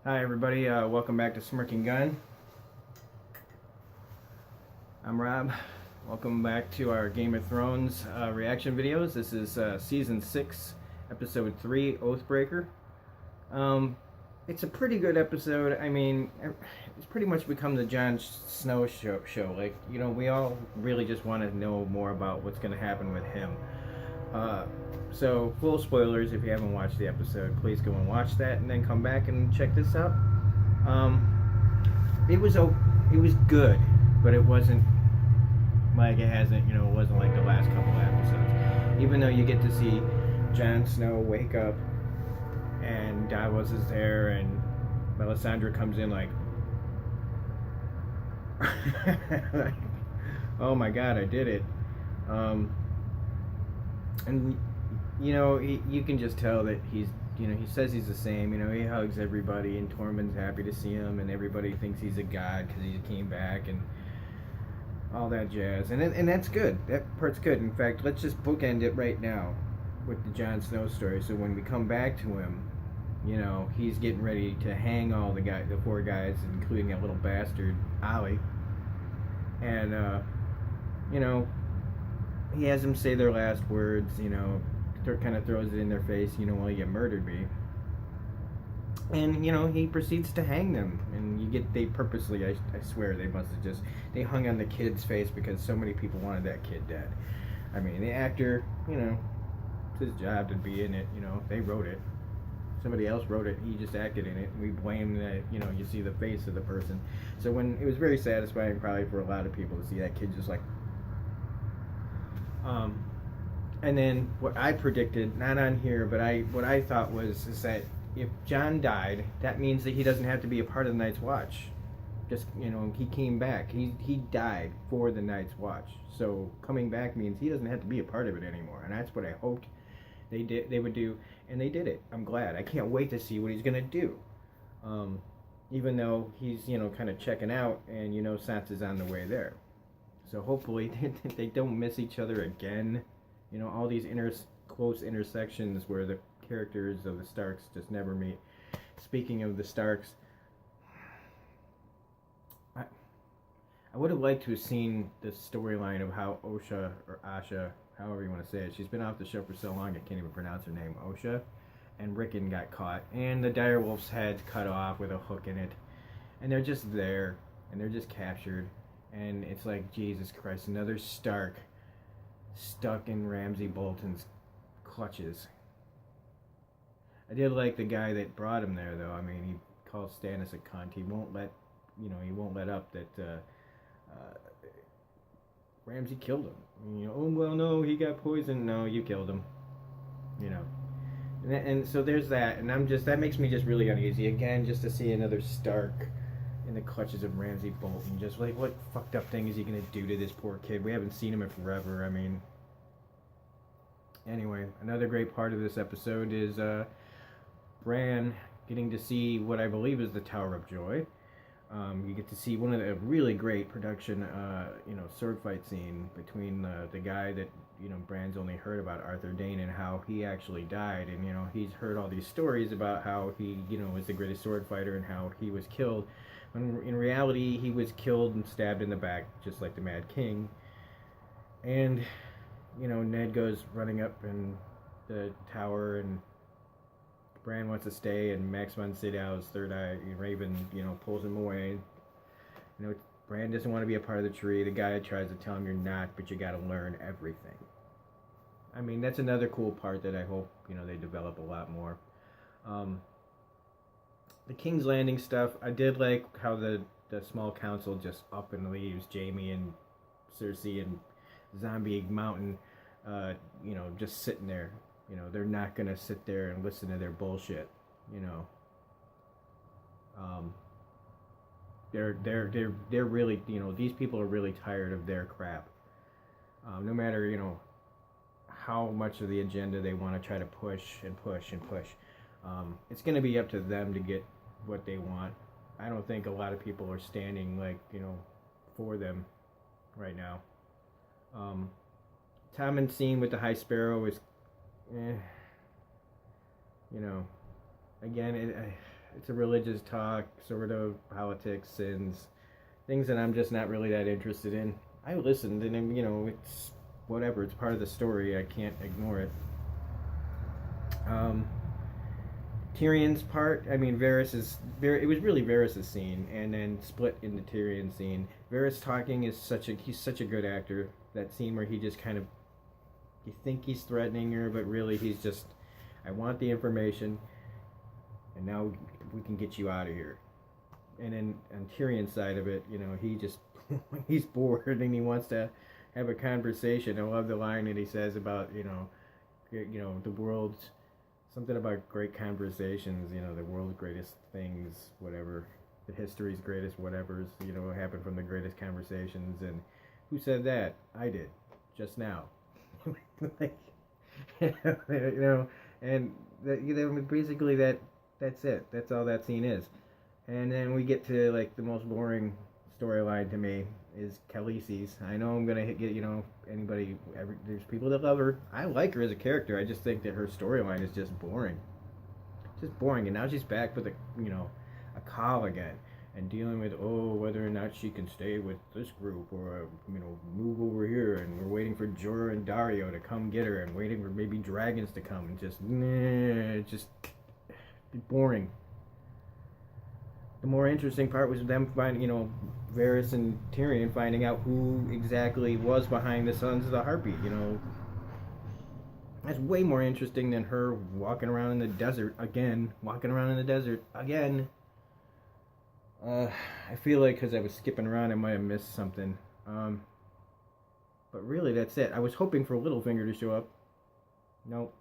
Hi everybody, welcome back to Smirking Gun. I'm Rob. Welcome back to our Game of Thrones reaction videos. This is Season 6, Episode 3, Oathbreaker. Um, it's a pretty good episode. I mean, it's pretty much become the Jon Snow show. Like, we all really just want to know more about what's going to happen with him. Uh, so, full spoilers if you haven't watched the episode, please go and watch that and then come back and check this out. Um, it was good, but it wasn't like it hasn't, it wasn't like the last couple of episodes. Even though you get to see Jon Snow wake up and Davos is there and Melisandre comes in like, oh my god, I did it. Um, and you can just tell that he says he's the same. He hugs everybody, and Tormund's happy to see him, and everybody thinks he's a god because he came back, and all that jazz, and that's good. That part's good. In fact, let's just bookend it right now with the Jon Snow story. So when we come back to him, he's getting ready to hang all the four guys, including that little bastard Ollie, and you know, he has them say their last words. Kind of throws it in their face. Well, you murdered me. And he proceeds to hang them, and they purposely, I swear, they must have just, they hung on the kid's face because so many people wanted that kid dead. I mean, the actor, it's his job to be in it. They wrote it, somebody else wrote it, he just acted in it, and we blame that. You see the face of the person. So when it was very satisfying probably for a lot of people to see that kid just like, and then what I predicted, not on here, but what I thought is that if Jon died, that means that he doesn't have to be a part of the Night's Watch. Just he came back. He died for the Night's Watch. So coming back means he doesn't have to be a part of it anymore. And that's what I hoped they would do, and they did it. I'm glad. I can't wait to see what he's gonna do. Even though he's kind of checking out, and Sansa's on the way there. So hopefully they don't miss each other again. All these close intersections where the characters of the Starks just never meet. Speaking of the Starks, I would have liked to have seen the storyline of how Osha, or Asha, however you want to say it, she's been off the show for so long I can't even pronounce her name, Osha, and Rickon got caught, and the direwolf's head cut off with a hook in it, and they're just there, and they're just captured, and it's like, Jesus Christ, another Stark stuck in Ramsay Bolton's clutches. I did like the guy that brought him there, though. I mean, he calls Stannis a cunt. He won't let up that Ramsay killed him. Oh well, no, he got poisoned. No, you killed him. You know, and so there's that, and that makes me just really uneasy again, just to see another Stark in the clutches of Ramsay Bolton. Just like, what fucked up thing is he gonna do to this poor kid? We haven't seen him in forever. I mean, anyway, another great part of this episode is Bran getting to see what I believe is the Tower of Joy. You get to see one of the really great production, sword fight scene between the guy that Bran's only heard about, Arthur Dayne, and how he actually died, and he's heard all these stories about how he was the greatest sword fighter and how he was killed. When in reality, he was killed and stabbed in the back, just like the Mad King. And Ned goes running up in the tower, and Bran wants to stay, and Max von Sydow's Third Eye Raven, pulls him away. Bran doesn't want to be a part of the tree. The guy tries to tell him, you're not, but you got to learn everything. I mean, that's another cool part that I hope, they develop a lot more. The King's Landing stuff, I did like how the small council just up and leaves Jaime and Cersei and Zombie Mountain, just sitting there. They're not gonna sit there and listen to their bullshit. Um, they're really, these people are really tired of their crap. No matter how much of the agenda they want to try to push and push and push, it's gonna be up to them to get what they want. I don't think a lot of people are standing for them right now. Tommen's scene with the High Sparrow is, again, it's a religious talk, sort of politics, sins, things that I'm just not really that interested in. I listened, and you know, it's whatever. It's part of the story. I can't ignore it. Um, Tyrion's part, I mean, it was really Varys' scene, and then split into Tyrion's scene. Varys talking he's such a good actor. That scene where he just kind of, you think he's threatening her, but really he's just, I want the information, and now we can get you out of here. And then on Tyrion's side of it, you know, he just, he's bored and he wants to have a conversation. I love the line that he says about, you know, the world's, something about great conversations, you know, the world's greatest things, whatever, the history's greatest whatever's, you know, happened from the greatest conversations. And who said that? I did, just now. Like, you know, and that, you know, basically that's it. That's all that scene is. And then we get to like the most boring storyline to me is Khaleesi's. I know I'm gonna get, you know, there's people that love her. I like her as a character. I just think that her storyline is just boring, and now she's back with a call again, and dealing with whether or not she can stay with this group or move over here, and we're waiting for Jorah and Daario to come get her, and waiting for maybe dragons to come, and just boring. The more interesting part was them finding, Varys and Tyrion finding out who exactly was behind the Sons of the Harpy. That's way more interesting than her walking around in the desert again. I feel like because I was skipping around, I might have missed something. But really, that's it. I was hoping for Littlefinger to show up. Nope.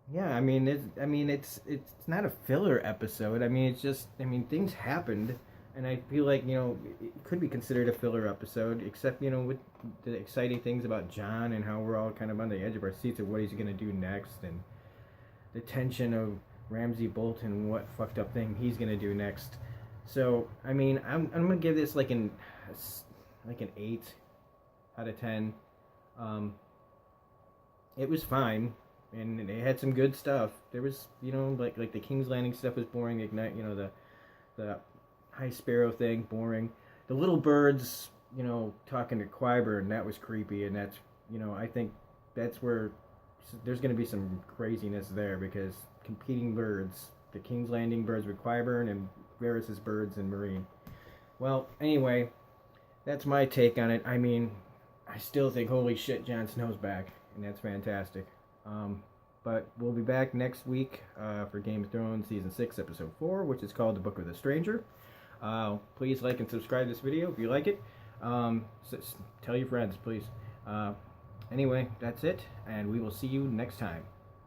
Yeah, I mean, it's not a filler episode. I mean, it's just, things happened, and I feel like, it could be considered a filler episode, except, with the exciting things about Jon and how we're all kind of on the edge of our seats of what he's going to do next, and the tension of Ramsay Bolton, what fucked up thing he's going to do next. So, I'm going to give this like an 8 out of 10. It was fine. And they had some good stuff. There was, like the King's Landing stuff was boring. Ignite, the High Sparrow thing, boring. The little birds, talking to Qyburn, that was creepy. And that's, I think that's where there's going to be some craziness there, because competing birds, the King's Landing birds with Qyburn and Varys' birds and Meereen. Well, anyway, that's my take on it. I still think, holy shit, Jon Snow's back, and that's fantastic. But we'll be back next week for Game of Thrones Season 6, Episode 4, which is called The Book of the Stranger. Please like and subscribe to this video if you like it. Tell your friends, please. Anyway, that's it, and we will see you next time.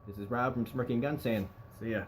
This is Rob from Smirking Gun saying, see ya.